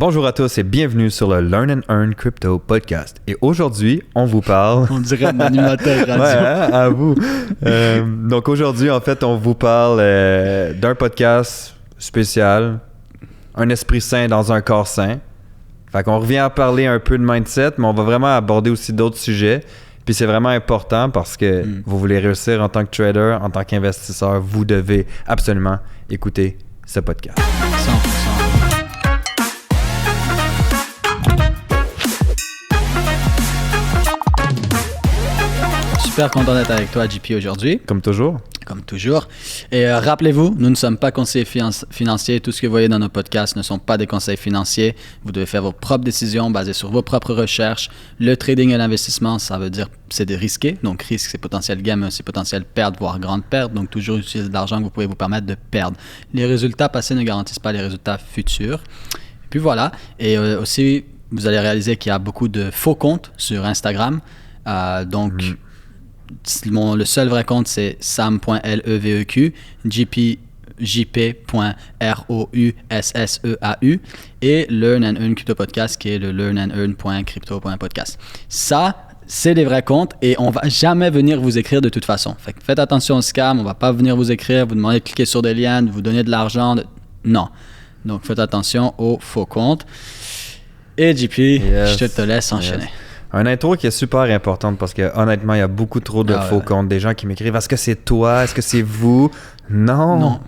Bonjour à tous et bienvenue sur le Learn and Earn Crypto Podcast. Et aujourd'hui, on vous parle... On dirait un animateur radio. Ouais, hein, à vous. Donc aujourd'hui, en fait, on vous parle d'un podcast spécial, un esprit sain dans un corps sain. Fait qu'on revient à parler un peu de mindset, mais on va vraiment aborder aussi d'autres sujets. Puis c'est vraiment important parce que vous voulez réussir en tant que trader, en tant qu'investisseur, vous devez absolument écouter ce podcast. 100%. Super content d'être avec toi, JP, aujourd'hui. Comme toujours. Comme toujours. Et rappelez-vous, nous ne sommes pas conseillers financiers. Tout ce que vous voyez dans nos podcasts ne sont pas des conseils financiers. Vous devez faire vos propres décisions basées sur vos propres recherches. Le trading et l'investissement, ça veut dire c'est de risquer. Donc, risque, c'est potentiel gain, mais aussi potentiel perte, voire grande perte. Donc, toujours utiliser de l'argent que vous pouvez vous permettre de perdre. Les résultats passés ne garantissent pas les résultats futurs. Et puis voilà. Et aussi, vous allez réaliser qu'il y a beaucoup de faux comptes sur Instagram. Le seul vrai compte, c'est sam.leveq, jp.roussseau et Learn and Earn Crypto Podcast qui est le learnandearn.crypto.podcast. Ça, c'est des vrais comptes et on va jamais venir vous écrire de toute façon. Fait que faites attention au scam, on va pas venir vous écrire, vous demander de cliquer sur des liens, de vous donner de l'argent. Non. Donc faites attention aux faux comptes. Et JP, je te laisse enchaîner. Yes. Un intro qui est super importante parce que honnêtement, il y a beaucoup trop de faux comptes, des gens qui m'écrivent « Est-ce que c'est toi? Est-ce que c'est vous? » Non.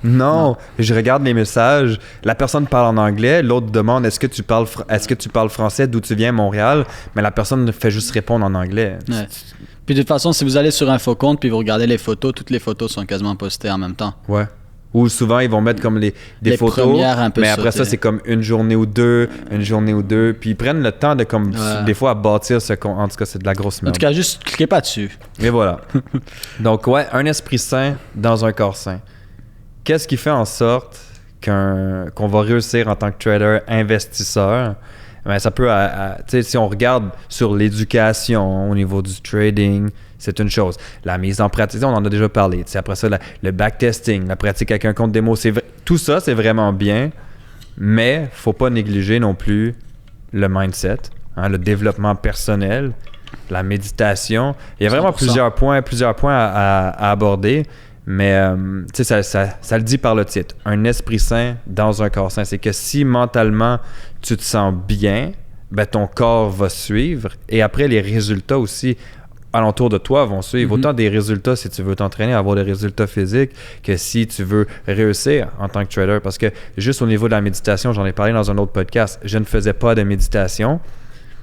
Je regarde les messages, la personne parle en anglais, l'autre demande « Est-ce que tu parles français? D'où tu viens, Montréal? » Mais la personne fait juste répondre en anglais. Ouais. Puis de toute façon, si vous allez sur un faux compte puis vous regardez les photos, toutes les photos sont quasiment postées en même temps. Ouais. Ou souvent, ils vont mettre comme des photos, mais après ça, c'est comme une journée ou deux, puis ils prennent le temps de des fois à bâtir ce compte. En tout cas, c'est de la grosse merde. En tout cas, juste cliquez pas dessus. Et voilà. Donc ouais, un esprit sain dans un corps sain. Qu'est-ce qui fait en sorte qu'on va réussir en tant que trader, investisseur? Ben, ça peut, tu sais, si on regarde sur l'éducation au niveau du trading, c'est une chose. La mise en pratique, on en a déjà parlé. Après ça, le backtesting, la pratique avec un compte démo, tout ça, c'est vraiment bien, mais faut pas négliger non plus le mindset, le développement personnel, la méditation. Il y a vraiment 100%. plusieurs points à aborder, mais tu sais, ça le dit par le titre. Un esprit sain dans un corps sain. C'est que si mentalement, tu te sens bien, ben ton corps va suivre et après, les résultats aussi alentour de toi vont suivre. Autant des résultats si tu veux t'entraîner à avoir des résultats physiques que si tu veux réussir en tant que trader. Parce que juste au niveau de la méditation, j'en ai parlé dans un autre podcast, je ne faisais pas de méditation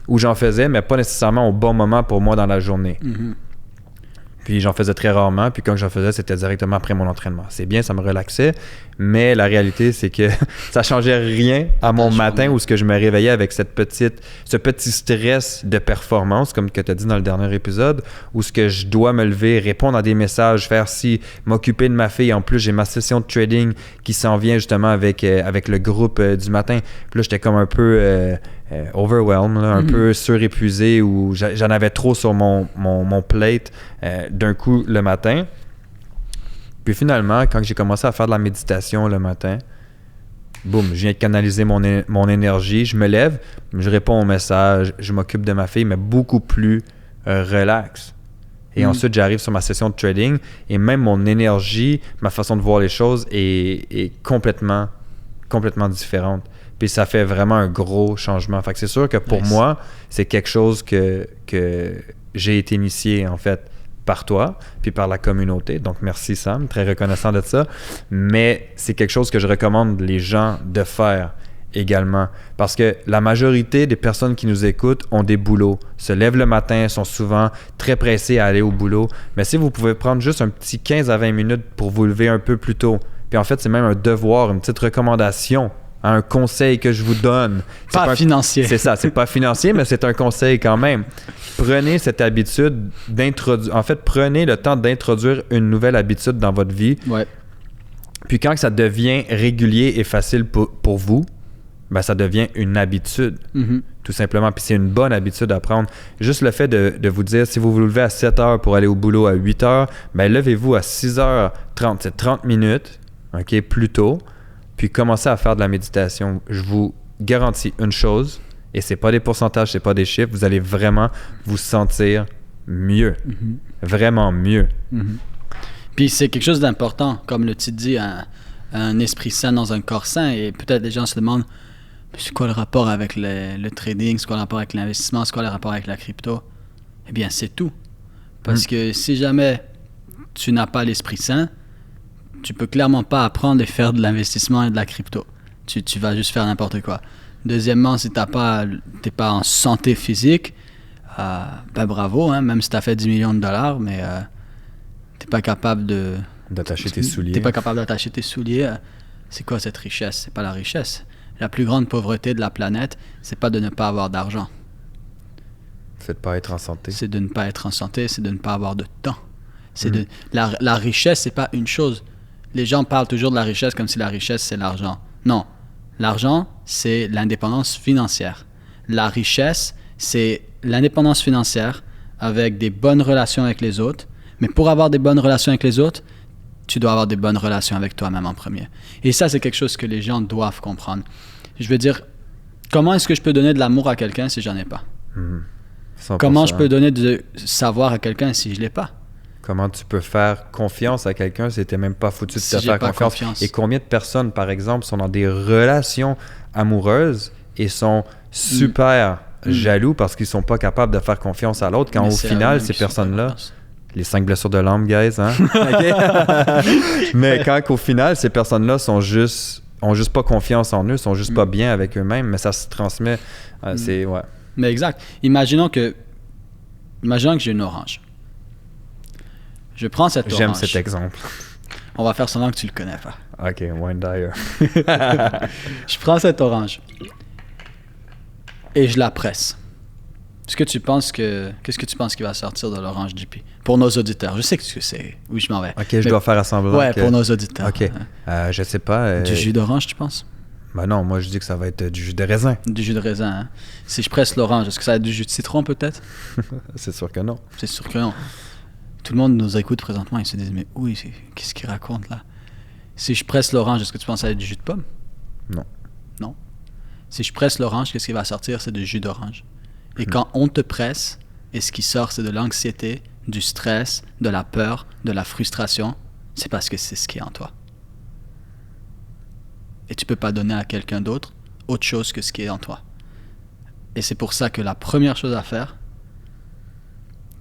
ou j'en faisais, mais pas nécessairement au bon moment pour moi dans la journée. Puis j'en faisais très rarement, puis quand j'en faisais, c'était directement après mon entraînement. C'est bien, ça me relaxait, mais la réalité, c'est que ça changeait rien à mon matin où ce que je me réveillais avec ce petit stress de performance, comme que tu as dit dans le dernier épisode, où ce que je dois me lever, répondre à des messages, faire ci, m'occuper de ma fille. En plus, j'ai ma session de trading qui s'en vient justement avec le groupe du matin. Puis là, j'étais comme un peu... overwhelmed, un peu surépuisé ou j'en avais trop sur mon plate d'un coup le matin. Puis finalement, quand j'ai commencé à faire de la méditation le matin, boum, je viens de canaliser mon énergie, je me lève, je réponds aux messages, je m'occupe de ma fille, mais beaucoup plus relax. Et ensuite, j'arrive sur ma session de trading et même mon énergie, ma façon de voir les choses est complètement différente. Puis ça fait vraiment un gros changement. Fait que c'est sûr que pour moi, c'est quelque chose que j'ai été initié en fait par toi, puis par la communauté. Donc merci Sam, très reconnaissant de ça. Mais c'est quelque chose que je recommande les gens de faire également. Parce que la majorité des personnes qui nous écoutent ont des boulots, se lèvent le matin, sont souvent très pressés à aller au boulot. Mais si vous pouvez prendre juste un petit 15 à 20 minutes pour vous lever un peu plus tôt, puis en fait c'est même un devoir, une petite recommandation, un conseil que je vous donne. Pas financier. C'est ça, c'est pas financier, mais c'est un conseil quand même. Prenez cette habitude d'introduire... En fait, prenez le temps d'introduire une nouvelle habitude dans votre vie. Ouais. Puis quand ça devient régulier et facile pour vous, ben ça devient une habitude, tout simplement. Puis c'est une bonne habitude à prendre. Juste le fait de vous dire, si vous vous levez à 7 heures pour aller au boulot à 8 heures, ben levez-vous à 6h30, c'est 30 minutes, OK, plus tôt. Puis commencez à faire de la méditation. Je vous garantis une chose, et c'est pas des pourcentages, c'est pas des chiffres, vous allez vraiment vous sentir mieux. Vraiment mieux. Puis c'est quelque chose d'important, comme le titre dit, un esprit sain dans un corps sain. Et peut-être les gens se demandent, c'est quoi le rapport avec le trading, c'est quoi le rapport avec l'investissement, c'est quoi le rapport avec la crypto? Eh bien, c'est tout. Parce que si jamais tu n'as pas l'esprit sain, tu peux clairement pas apprendre et faire de l'investissement et de la crypto. Tu vas juste faire n'importe quoi. Deuxièmement, si t'es pas en santé physique, ben bravo, hein, même si tu as fait 10 millions de dollars, mais t'es pas capable d'attacher tes souliers. T'es pas capable d'attacher tes souliers. C'est quoi cette richesse? C'est pas la richesse. La plus grande pauvreté de la planète, c'est pas de ne pas avoir d'argent. C'est de pas être en santé. C'est de ne pas être en santé, c'est de ne pas avoir de temps. La richesse, c'est pas une chose. Les gens parlent toujours de la richesse comme si la richesse, c'est l'argent. Non. L'argent, c'est l'indépendance financière. La richesse, c'est l'indépendance financière avec des bonnes relations avec les autres. Mais pour avoir des bonnes relations avec les autres, tu dois avoir des bonnes relations avec toi-même en premier. Et ça, c'est quelque chose que les gens doivent comprendre. Je veux dire, comment est-ce que je peux donner de l'amour à quelqu'un si j'en ai pas? 100%. Comment je peux donner de savoir à quelqu'un si je l'ai pas? Comment tu peux faire confiance à quelqu'un si t'es même pas foutu de te j'ai faire pas confiance? Et combien de personnes, par exemple, sont dans des relations amoureuses et sont super jaloux parce qu'ils sont pas capables de faire confiance à l'autre, quand Mais au final, ces personnes-là... Les 5 blessures de l'âme, guys, hein? Mais quand au final, ces personnes-là ont juste pas confiance en eux, sont juste pas bien avec eux-mêmes, mais ça se transmet. C'est, ouais. Mais exact. Imaginons que j'ai une orange. Je prends cette orange. J'aime cet exemple. On va faire semblant que tu le connais pas. OK, Wayne Dyer. Je prends cette orange et je la presse. Qu'est-ce que tu penses qui va sortir de l'orange JP? Pour nos auditeurs. Je sais que c'est où je m'en vais. OK, je dois faire semblant. Ouais, pour nos auditeurs. OK. Je sais pas. Du jus d'orange, tu penses? Ben non, moi je dis que ça va être du jus de raisin. Du jus de raisin, hein? Si je presse l'orange, est-ce que ça va être du jus de citron peut-être? C'est sûr que non. C'est sûr que non. Tout le monde nous écoute présentement, ils se disent, mais oui, qu'est-ce qu'il raconte là? Si je presse l'orange, est-ce que tu penses que ça va être du jus de pomme? Non. Non. Si je presse l'orange, qu'est-ce qui va sortir? C'est du jus d'orange. Et quand on te presse, et ce qui sort, c'est de l'anxiété, du stress, de la peur, de la frustration, c'est parce que c'est ce qui est en toi. Et tu peux pas donner à quelqu'un d'autre autre chose que ce qui est en toi. Et c'est pour ça que la première chose à faire,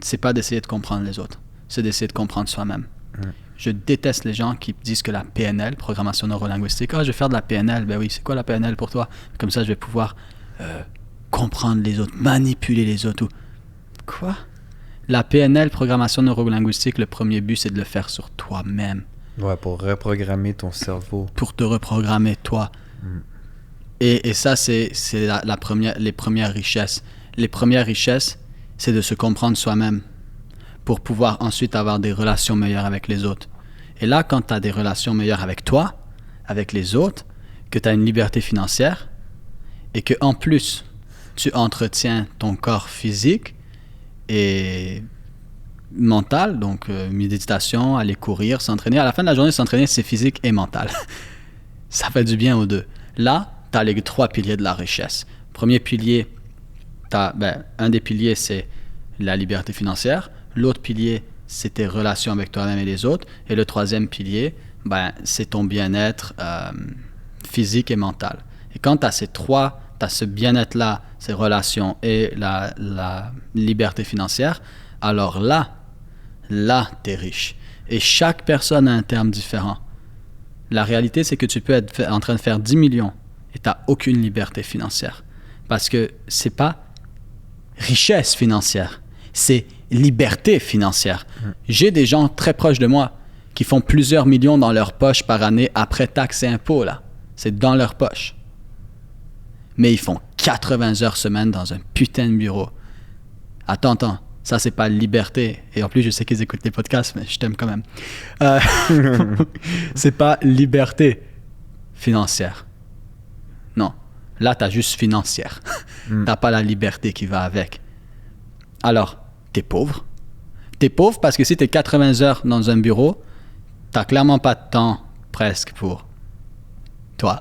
c'est pas d'essayer de comprendre les autres, c'est d'essayer de comprendre soi-même. Je déteste les gens qui disent que la PNL, programmation neurolinguistique, je vais faire de la PNL. Ben oui, c'est quoi la PNL pour toi? Comme ça, je vais pouvoir comprendre les autres, manipuler les autres. Quoi? La PNL, programmation neurolinguistique, le premier but, c'est de le faire sur toi-même. Ouais, pour reprogrammer ton cerveau. Pour te reprogrammer, toi. Et ça, c'est les premières richesses. Les premières richesses, c'est de se comprendre soi-même pour pouvoir ensuite avoir des relations meilleures avec les autres. Et là, quand tu as des relations meilleures avec toi, avec les autres, que tu as une liberté financière et que en plus, tu entretiens ton corps physique et mental, donc méditation, aller courir, s'entraîner. À la fin de la journée, s'entraîner, c'est physique et mental. Ça fait du bien aux deux. Là, tu as les 3 piliers de la richesse. Premier pilier, un des piliers, c'est la liberté financière. L'autre pilier, c'est tes relations avec toi-même et les autres. Et le troisième pilier, c'est ton bien-être physique et mental. Et quand tu as ces trois, tu as ce bien-être-là, ces relations et la liberté financière, alors là, tu es riche. Et chaque personne a un terme différent. La réalité, c'est que tu peux être en train de faire 10 millions et tu n'as aucune liberté financière. Parce que c'est pas richesse financière, c'est liberté financière. J'ai des gens très proches de moi qui font plusieurs millions dans leur poche par année après taxes et impôts, là. C'est dans leur poche. Mais ils font 80 heures semaine dans un putain de bureau. Attends. Ça, c'est pas liberté. Et en plus, je sais qu'ils écoutent les podcasts, mais je t'aime quand même. C'est pas liberté financière. Non. Là, t'as juste financière. T'as pas la liberté qui va avec. Alors, t'es pauvre. T'es pauvre parce que si t'es 80 heures dans un bureau, t'as clairement pas de temps presque pour toi,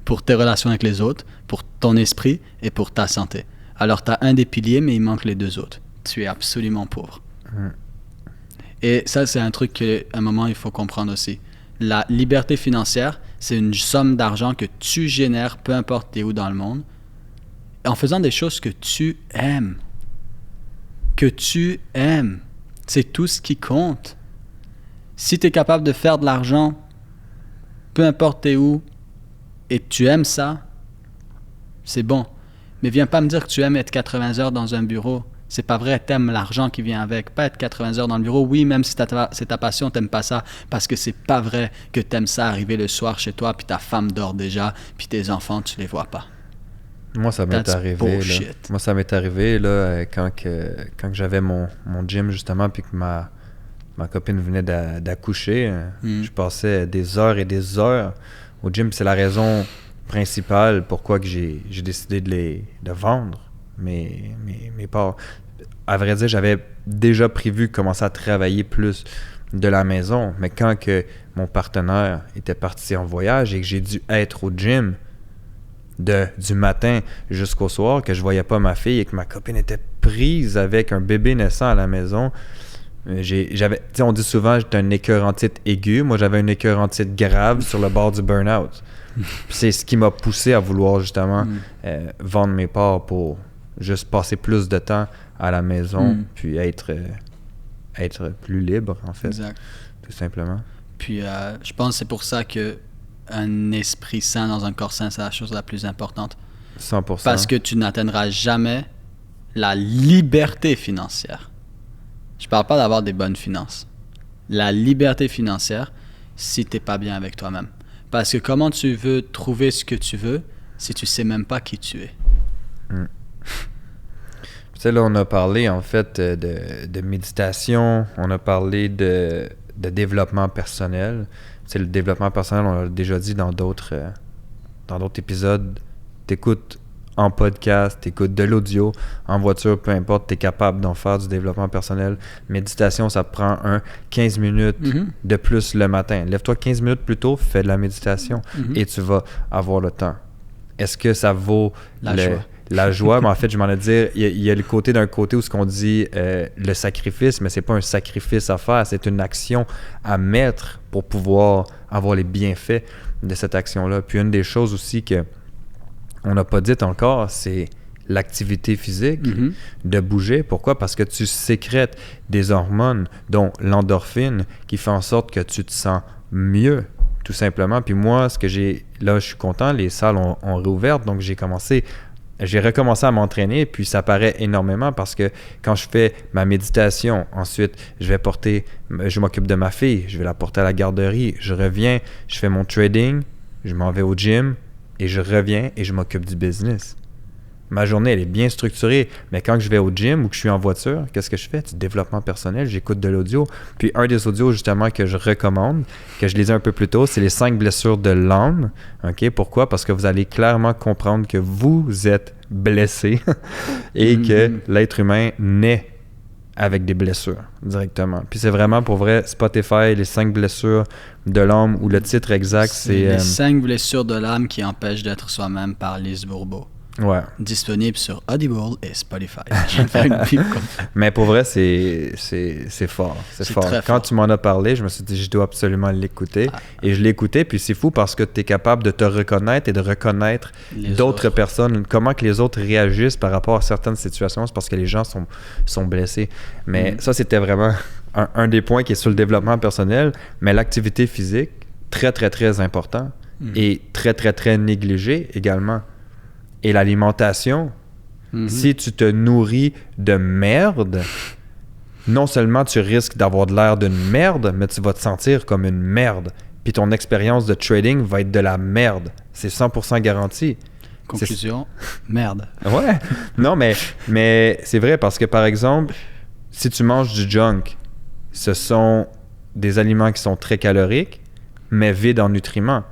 pour tes relations avec les autres, pour ton esprit et pour ta santé. Alors, tu as un des piliers, mais il manque les deux autres. Tu es absolument pauvre. Et ça, c'est un truc qu'à un moment, il faut comprendre aussi. La liberté financière, c'est une somme d'argent que tu génères, peu importe t'es où dans le monde, en faisant des choses que tu aimes. Que tu aimes. C'est tout ce qui compte. Si tu es capable de faire de l'argent, peu importe t'es où, et tu aimes ça, c'est bon. Mais viens pas me dire que tu aimes être 80 heures dans un bureau. C'est pas vrai, t'aimes l'argent qui vient avec. Pas être 80 heures dans le bureau. Oui, même si c'est ta passion, t'aimes pas ça. Parce que c'est pas vrai que t'aimes ça arriver le soir chez toi, puis ta femme dort déjà, puis tes enfants, tu les vois pas. Moi, ça m'est arrivé. Là. Moi, ça m'est arrivé là, quand j'avais mon gym, justement, puis que ma copine venait d'accoucher. Je passais des heures et des heures au gym. C'est la raison principale pourquoi que j'ai décidé de vendre mes parts. À vrai dire, j'avais déjà prévu commencer à travailler plus de la maison. Mais quand que mon partenaire était parti en voyage et que j'ai dû être au gym du matin jusqu'au soir, que je voyais pas ma fille et que ma copine était prise avec un bébé naissant à la maison, on dit souvent que j'étais un écœurantite aigu. Moi, j'avais une écœurantite grave sur le bord du burn-out. C'est ce qui m'a poussé à vouloir justement vendre mes parts pour juste passer plus de temps à la maison puis être plus libre, en fait. Exact. Tout simplement. Puis je pense que c'est pour ça que un esprit sain dans un corps sain, c'est la chose la plus importante. 100%. Parce que tu n'atteindras jamais la liberté financière. Je parle pas d'avoir des bonnes finances. La liberté financière, si tu n'es pas bien avec toi-même. Parce que comment tu veux trouver ce que tu veux si tu sais même pas qui tu es? Tu sais, là, on a parlé, en fait, de méditation. On a parlé de développement personnel. C'est le développement personnel, on l'a déjà dit dans d'autres épisodes. T'écoutes en podcast, t'écoutes de l'audio, en voiture, peu importe, t'es capable d'en faire du développement personnel. Méditation, ça te prend 15 minutes de plus le matin. Lève-toi 15 minutes plus tôt, fais de la méditation et tu vas avoir le temps. Est-ce que ça vaut la joie? Mais en fait, je m'en ai dit, il y a le côté d'un côté où ce qu'on dit le sacrifice, mais c'est pas un sacrifice à faire, c'est une action à mettre pour pouvoir avoir les bienfaits de cette action-là. Puis une des choses aussi que on n'a pas dit encore, c'est l'activité physique, de bouger. Pourquoi? Parce que tu sécrètes des hormones, dont l'endorphine, qui fait en sorte que tu te sens mieux, tout simplement. Puis moi, là, je suis content, les salles ont réouvert, donc j'ai recommencé à m'entraîner, puis ça paraît énormément parce que quand je fais ma méditation, ensuite, je m'occupe de ma fille, je vais la porter à la garderie, je reviens, je fais mon trading, je m'en vais au gym, et je reviens et je m'occupe du business. Ma journée, elle est bien structurée, mais quand je vais au gym ou que je suis en voiture, qu'est-ce que je fais? Du développement personnel, j'écoute de l'audio. Puis un des audios, justement, que je recommande, que je l'ai dit un peu plus tôt, c'est les 5 blessures de l'âme. OK? Pourquoi? Parce que vous allez clairement comprendre que vous êtes blessé et que l'être humain naît avec des blessures directement. Puis c'est vraiment pour vrai Spotify, les 5 blessures de l'âme, ou le titre exact, c'est les 5 blessures de l'âme qui empêchent d'être soi-même par Lise Bourbeau. Ouais. Disponible sur Audible et Spotify. Je viens de faire une pub comme ça. Mais pour vrai, c'est fort. C'est fort. Quand fort. tu m'en as parlé, je me suis dit, je dois absolument l'écouter. Et je l'ai écouté, puis c'est fou parce que tu es capable de te reconnaître et de reconnaître d'autres personnes, comment que les autres réagissent par rapport à certaines situations. C'est parce que les gens sont blessés. Mais ça, c'était vraiment un des points qui est sur le développement personnel. Mais l'activité physique, très, très, très important et très, très, très négligé également. Et l'alimentation, si tu te nourris de merde, non seulement tu risques d'avoir de l'air d'une merde, mais tu vas te sentir comme une merde. Puis ton expérience de trading va être de la merde. C'est 100% garanti. Conclusion, merde. Ouais. Non, mais c'est vrai parce que, par exemple, si tu manges du junk, ce sont des aliments qui sont très caloriques, mais vides en nutriments.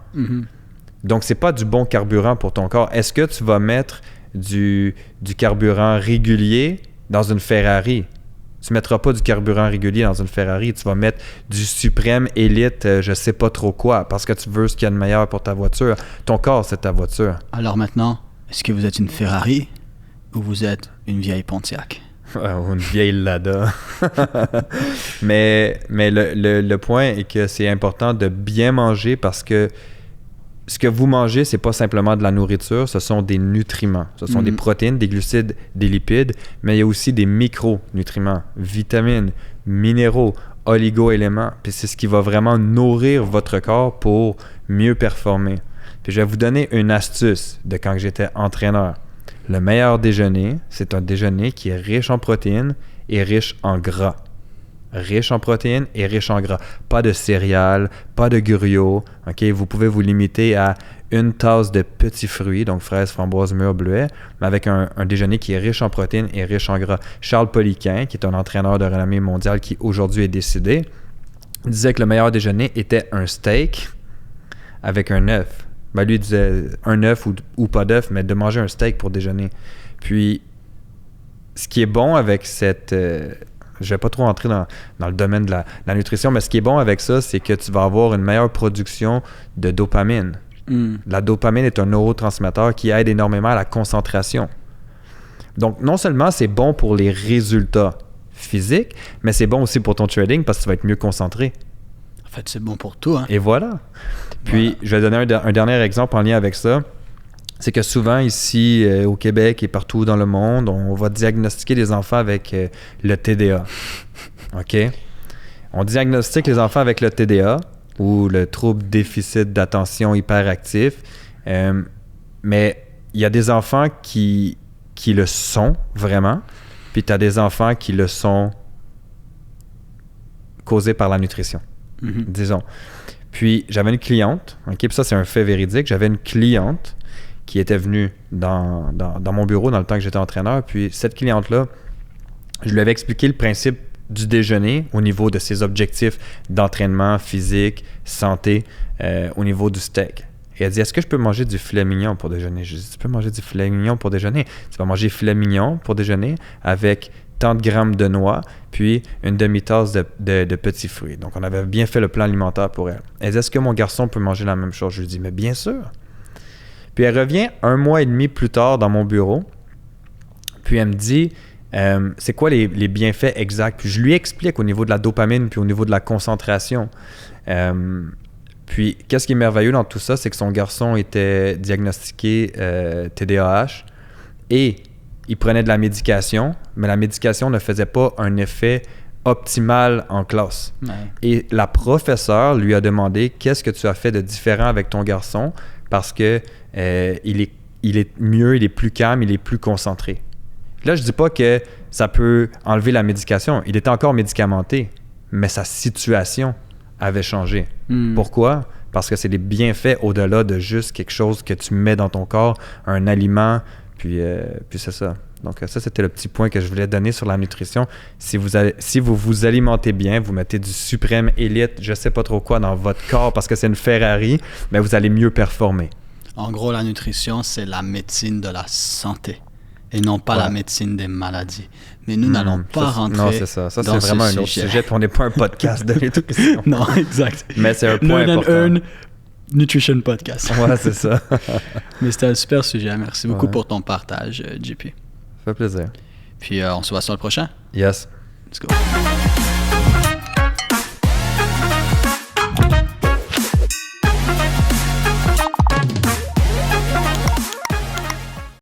Donc, c'est pas du bon carburant pour ton corps. Est-ce que tu vas mettre du carburant régulier dans une Ferrari? Tu mettras pas du carburant régulier dans une Ferrari. Tu vas mettre du suprême élite, je sais pas trop quoi, parce que tu veux ce qu'il y a de meilleur pour ta voiture. Ton corps, c'est ta voiture. Alors maintenant, Est-ce que vous êtes une Ferrari ou vous êtes une vieille Pontiac? Ou une vieille Lada. mais le point est que c'est important de bien manger parce que ce que vous mangez, c'est pas simplement de la nourriture, ce sont des nutriments. Ce sont des protéines, des glucides, des lipides, mais il y a aussi des micronutriments, vitamines, minéraux, oligo-éléments. Puis c'est ce qui va vraiment nourrir votre corps pour mieux performer. Puis je vais vous donner une astuce de quand j'étais entraîneur. Le meilleur déjeuner, c'est un déjeuner qui est riche en protéines et riche en gras. Riche en protéines et riche en gras. Pas de céréales, pas de gruyot. Okay? Vous pouvez vous limiter à une tasse de petits fruits, donc fraises, framboises, mûres, bleuets, mais avec un déjeuner qui est riche en protéines et riche en gras. Charles Poliquin, qui est un entraîneur de renommée mondiale qui aujourd'hui est décédé, disait que le meilleur déjeuner était un steak avec un œuf. Ben, lui disait un œuf ou pas d'œuf, mais de manger un steak pour déjeuner. Puis, ce qui est bon avec cette... je vais pas trop entrer dans le domaine de la nutrition, mais ce qui est bon avec ça, c'est que tu vas avoir une meilleure production de dopamine. La dopamine est un neurotransmetteur qui aide énormément à la concentration. Donc, non seulement c'est bon pour les résultats physiques, mais c'est bon aussi pour ton trading parce que tu vas être mieux concentré. En fait, c'est bon pour tout. Hein? Et voilà. Puis, je vais donner un dernier exemple en lien avec ça. C'est que souvent ici au Québec et partout dans le monde, on va diagnostiquer les enfants avec le TDA. OK? On diagnostique les enfants avec le TDA ou le trouble déficit d'attention hyperactif. Mais il y a des enfants qui le sont vraiment, puis tu as des enfants qui le sont causés par la nutrition, disons. Puis j'avais une cliente, OK? Puis ça c'est un fait véridique, j'avais une cliente qui était venue dans mon bureau dans le temps que j'étais entraîneur. Puis cette cliente-là, je lui avais expliqué le principe du déjeuner au niveau de ses objectifs d'entraînement physique, santé, au niveau du steak. Et elle dit, est-ce que je peux manger du filet mignon pour déjeuner? Je dis, tu peux manger du filet mignon pour déjeuner. Tu vas manger filet mignon pour déjeuner avec tant de grammes de noix, puis une demi-tasse de petits fruits. Donc, on avait bien fait le plan alimentaire pour elle. Elle dit, est-ce que mon garçon peut manger la même chose? Je lui dis, mais bien sûr. Puis elle revient 1 mois et demi plus tard dans mon bureau. Puis elle me dit, c'est quoi les bienfaits exacts? Puis je lui explique au niveau de la dopamine puis au niveau de la concentration. Puis qu'est-ce qui est merveilleux dans tout ça, c'est que son garçon était diagnostiqué TDAH et il prenait de la médication, mais la médication ne faisait pas un effet optimal en classe. Ouais. Et la professeure lui a demandé, qu'est-ce que tu as fait de différent avec ton garçon? Parce que il est mieux, il est plus calme, il est plus concentré. Là, je dis pas que ça peut enlever la médication. Il était encore médicamenté, mais sa situation avait changé. Pourquoi? Parce que c'est des bienfaits au-delà de juste quelque chose que tu mets dans ton corps, un aliment, puis c'est ça. Donc ça, c'était le petit point que je voulais donner sur la nutrition. Si vous vous alimentez bien, vous mettez du suprême élite, je sais pas trop quoi dans votre corps parce que c'est une Ferrari, mais vous allez mieux performer. En gros, la nutrition, c'est la médecine de la santé et non pas la médecine des maladies. Mais nous n'allons pas rentrer dans ce sujet. Non, c'est ça. Ça, c'est vraiment un autre sujet, puis on n'est pas un podcast de nutrition. Non, exact. Mais c'est un point important. Learn and Earn Nutrition Podcast. Ouais, c'est ça. Mais c'était un super sujet. Merci beaucoup pour ton partage, JP. Ça fait plaisir. Puis on se voit sur le prochain. Yes. Let's go.